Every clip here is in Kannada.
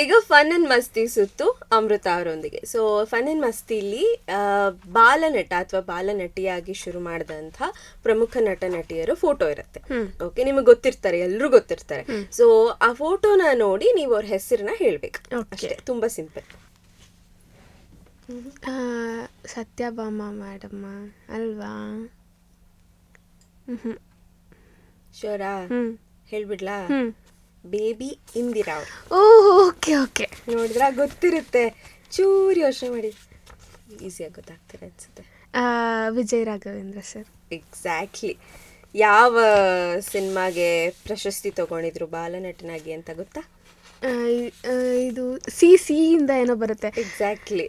ಈಗ ಫನ್ ಅಂಡ್ ಮಸ್ತಿ ಸುತ್ತು ಅಮೃತ ಅವರೊಂದಿಗೆ. ಸೊ ಫನ್ ಅಂಡ್ ಮಸ್ತಿಲಿ ಬಾಲನಟ ಅಥವಾ ಬಾಲನಟಿಯಾಗಿ ಶುರು ಮಾಡಿದಂಥ ಪ್ರಮುಖ ನಟ ನಟಿಯರು ಫೋಟೋ ಇರುತ್ತೆ. ಓಕೆ, ನಿಮಗೆ ಗೊತ್ತಿರ್ತಾರೆ, ಎಲ್ಲರೂ ಗೊತ್ತಿರ್ತಾರೆ. ಸೊ ಆ ಫೋಟೋನ ನೋಡಿ ನೀವು ಅವ್ರ ಹೆಸರನ್ನ ಹೇಳ್ಬೇಕು ಅಷ್ಟೇ, ತುಂಬಾ ಸಿಂಪಲ್. ಸತ್ಯಭಾಮ ಮೇಡಮ್ಮ ಅಲ್ವಾ? ಶೋರಾ ಹೇಳ್ಬಿಡ್ಲಾ? ಬೇಬಿ ಇಂದಿರಾ ಅವರು. ಓಕೆ ಓಕೆ, ನೋಡಿದ್ರ ಗೊತ್ತಿರುತ್ತೆ, ಚೂರು ಯೋಚನೆ ಮಾಡಿ ಈಸಿಯಾಗಿ ಗೊತ್ತಾಗ್ತಾರೆ ಅನ್ಸುತ್ತೆ. ವಿಜಯ್ ರಾಘವೇಂದ್ರ ಸರ್. ಎಕ್ಸಾಕ್ಟ್ಲಿ. ಯಾವ ಸಿನಿಮಾಗೆ ಪ್ರಶಸ್ತಿ ತಗೊಂಡಿದ್ರು ಬಾಲನಟನಾಗಿ ಅಂತ ಗೊತ್ತಾ? ಇದು ಸಿಯಿಂದ ಏನೋ ಬರುತ್ತೆ. ಎಕ್ಸಾಕ್ಟ್ಲಿ,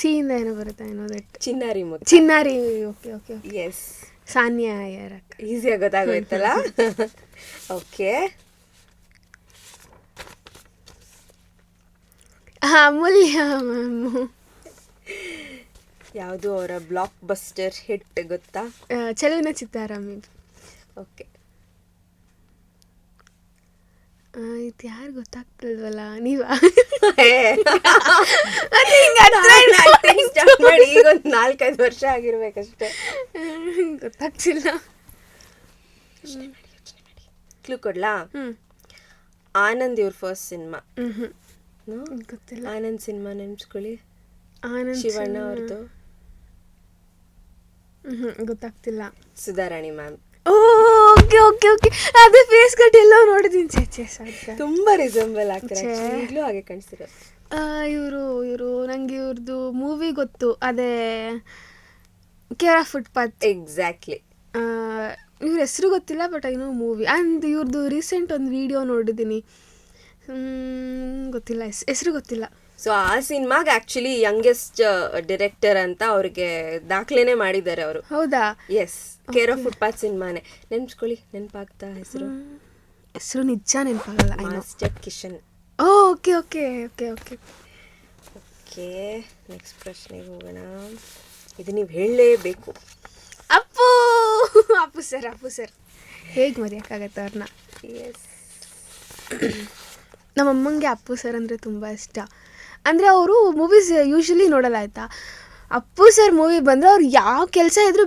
ಸಿಯಿಂದ ಏನೋ ಬರುತ್ತೆ, ಏನೋ Chinnari Muttu. Chinnari. Okay okay, yes, Sanya Iyer ಅಕ್ಕ. ಈಸಿಯಾಗಿ ಗೊತ್ತಾಗೋಯ್ತಲ್ಲ. ಓಕೆ, ಅಮೂಲ್ಯ ಮ್ಯಾಮ್. ಯಾವುದು ಅವರ ಬ್ಲಾಕ್ ಬಸ್ಟರ್ ಹಿಟ್ ಗೊತ್ತಾ? ಚೆಲುವಿನ ಚಿತ್ತಾರಾಮಿ. ಓಕೆ, ಇದು ಯಾರು ಗೊತ್ತಾಗ್ತಿಲ್ವಲ್ಲ, ನೀವಾ? ಸ್ಟಾರ್ಟ್ ಮಾಡಿ ಈಗ ಒಂದು 4-5 ವರ್ಷ ಆಗಿರ್ಬೇಕಷ್ಟೇ. ಗೊತ್ತಾಗ್ತಿಲ್ಲ. ಕ್ಲೂ ಕೊಡ್ಲಾ? ಆನಂದ್ ಇವ್ರ ಫಸ್ಟ್ ಸಿನಿಮಾ. ಗೊತ್ತಿಲ್ಲ. ಆನಂದ್ ಸಿನಿಮಾ ನೆನ್ಸ್ಕೊಳ್ಳಿ. ಆನಂದ್ ಶಿವಣ್ಣ ಅವ್ರದ್ದು. ಗೊತ್ತಾಗ್ತಿಲ್ಲ. Sudharani ma'am. Okay okay okay, ಅದೇ ಫೇಸ್ ಕಟ್ ಎಲ್ಲ ನೋಡಿದೀನಿ. ತುಂಬಾ ರಿಸೆಂಬಲ್ ಆಗ್ತಾರೆ, ಈಗಲೂ ಹಾಗೆ ಕಾಣಿಸ್ತಿರೋ. ಇವರು ನಂಗೆ ಇವ್ರದ್ದು ಮೂವಿ ಗೊತ್ತು, ಅದೇ ಕೇರ್ ಆಫ್ ಫುಟ್ಪಾತ್. ಎಕ್ಸಾಕ್ಟ್ಲಿ. ಇವ್ರ ಹೆಸರು ಗೊತ್ತಿಲ್ಲ, ಬಟ್ ಏನೋ ಮೂವಿ. ಆ್ಯಂಡ್ ಇವ್ರದ್ದು ರೀಸೆಂಟ್ ಒಂದು ವಿಡಿಯೋ ನೋಡಿದ್ದೀನಿ, ಗೊತ್ತಿಲ್ಲ, ಹೆಸರು ಗೊತ್ತಿಲ್ಲ. ಸೊ ಆ ಸಿನಿಮಾಗೆ ಆಕ್ಚುಲಿ ಯಂಗೆಸ್ಟ್ ಡೈರೆಕ್ಟರ್ ಅಂತ ಅವ್ರಿಗೆ ದಾಖಲೆನೇ ಮಾಡಿದ್ದಾರೆ ಅವರು. ಹೌದಾ? ಎಸ್, ಕೇರ್ ಆಫ್ ಫುಟ್ಪಾತ್ ಸಿನಿಮಾನೇ. ನೆನ್ಸ್ಕೊಳ್ಳಿ, ನೆನಪಾಗ್ತಾ ಹೆಸರು? ಹೆಸರು ನಿಜ ನೆನಪಾಗಲ್ಲ. Master Kishan. Okay okay okay okay okay, next ಪ್ರಶ್ನೆಗೆ ಹೋಗೋಣ. ಇದು ನೀವು ಹೇಳಲೇಬೇಕು. ಅಪ್ಪು ಸರ್ ಹೇಗೆ ಮರೆಯೋಕ್ಕಾಗತ್ತೆ ಅವ್ರನ್ನ? ಎಸ್, ನಮ್ಮಮ್ಮಂಗೆ ಅಪ್ಪು ಸರ್ ಅಂದರೆ ತುಂಬ ಇಷ್ಟ. ಅಂದರೆ ಅವರು ಮೂವೀಸ್ ಯೂಶ್ವಲಿ ನೋಡಲ್ಲ, ಆಯಿತಾ? ಅಪ್ಪು ಸರ್ ಮೂವಿ ಬಂದರೆ ಅವ್ರು ಯಾವ ಕೆಲಸ ಇದ್ರೂ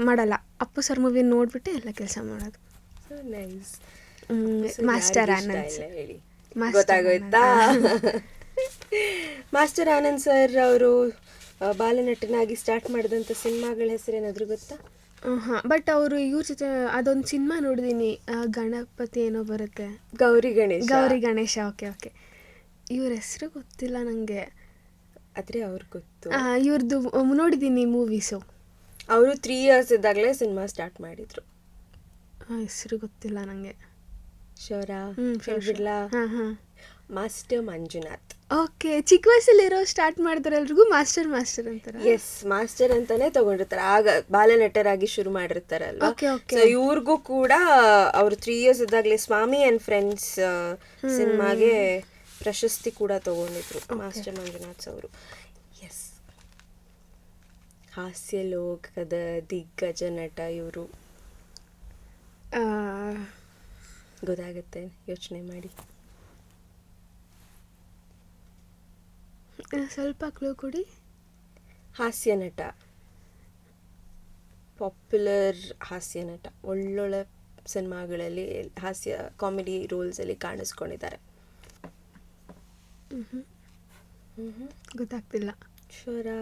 ಮಾಡಲ್ಲ. ಅಪ್ಪು ಸರ್ ಮೂವಿ ನೋಡಿಬಿಟ್ಟೆ ಎಲ್ಲ ಕೆಲಸ ಮಾಡೋದು. ನೈಸ್. ಮಾಸ್ಟರ್ ಆನಂದ್ ಹೇಳಿ, ಗೊತ್ತಾಗೋಯ್ತಾ? ಮಾಸ್ಟರ್ ಆನಂದ್ ಸರ್ ಅವರು ಬಾಲನಟನಾಗಿ ಸ್ಟಾರ್ಟ್ ಮಾಡಿದಂಥ ಸಿನಿಮಾಗಳ ಹೆಸರೇನಾದರೂ ಗೊತ್ತಾ? ಹಾಂ, ಬಟ್ ಅವರು ಇವ್ರ ಜೊತೆ ಅದೊಂದು ಸಿನಿಮಾ ನೋಡಿದ್ದೀನಿ, ಗಣಪತಿ ಏನೋ ಬರುತ್ತೆ, ಗೌರಿ ಗಣೇಶ. ಓಕೆ ಓಕೆ, ಇವ್ರ ಹೆಸರು ಗೊತ್ತಿಲ್ಲ ನನಗೆ, ಆದರೆ ಅವ್ರಿಗೆ ಗೊತ್ತು. ಇವ್ರದ್ದು ನೋಡಿದ್ದೀನಿ ಮೂವೀಸು. ಅವರು 3 years ಇದ್ದಾಗಲೇ ಸಿನಿಮಾ ಸ್ಟಾರ್ಟ್ ಮಾಡಿದರು. ಹೆಸರು ಗೊತ್ತಿಲ್ಲ ನನಗೆ. ಶೋರಾ ಹೇಳ್ಬಿಡ್ಲಾ? ಹಾಂ, ಮಾಸ್ಟರ್ ಮಂಜುನಾಥ್. ಓಕೆ, ಚಿಕ್ಕ ವಯಸ್ಸಲ್ಲಿರೋ ಸ್ಟಾರ್ಟ್ ಮಾಡಿದ್ರೆ ಎಲ್ರಿಗೂ ಮಾಸ್ಟರ್ ಅಂತಾರೆ. ಎಸ್, ಮಾಸ್ಟರ್ ಅಂತಾನೆ ತಗೊಂಡಿರ್ತಾರೆ, ಆಗ ಬಾಲನಟರಾಗಿ ಶುರು ಮಾಡಿರ್ತಾರಲ್ವಾ. ಸೊ ಇವ್ರಿಗೂ ಕೂಡ ಅವರು 3 years ಇದ್ದಾಗಲೇ ಸ್ವಾಮಿ ಅಂಡ್ ಫ್ರೆಂಡ್ಸ್ ಸಿನಿಮಾಗೆ ಪ್ರಶಸ್ತಿ ಕೂಡ ತಗೊಂಡಿದ್ರು ಮಾಸ್ಟರ್ ಮಂಜುನಾಥ್ ಅವರು. ಎಸ್, ಹಾಸ್ಯ ಲೋಕದ ದಿಗ್ಗಜ ನಟ ಇವರು. ಗೊತ್ತಾಗುತ್ತೆ, ಯೋಚನೆ ಮಾಡಿ. ಸ್ವಲ್ಪ ಕ್ಲೂ ಕೊಡಿ. ಹಾಸ್ಯ ನಟ, ಪಾಪ್ಯುಲರ್ ಹಾಸ್ಯ ನಟ, ಒಳ್ಳೊಳ್ಳೆ ಸಿನಿಮಾಗಳಲ್ಲಿ ಹಾಸ್ಯ ಕಾಮಿಡಿ ರೋಲ್ಸಲ್ಲಿ ಕಾಣಿಸ್ಕೊಂಡಿದ್ದಾರೆ. ಗೊತ್ತಾಗ್ತಿಲ್ಲ. ಶೋರಾ?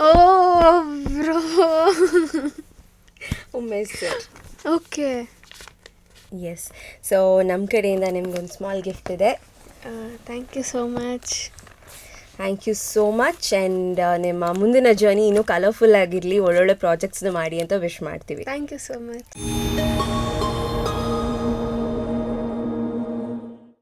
Oh bro, Umesh sir. Okay, yes. So ನಮ್ಮ ಕಡೆಯಿಂದ ನಿಮ್ಗೊಂದು ಸ್ಮಾಲ್ ಗಿಫ್ಟ್ ಇದೆ. Thank you so much. Thank you so much. And ನಿಮ್ಮ ಮುಂದಿನ ಜರ್ನಿ ಇನ್ನೂ ಕಲರ್ಫುಲ್ ಆಗಿರಲಿ, ಒಳ್ಳೊಳ್ಳೆ ಪ್ರಾಜೆಕ್ಟ್ಸ್ನ ಮಾಡಿ ಅಂತ ವಿಶ್ ಮಾಡ್ತೀವಿ. Thank you so much.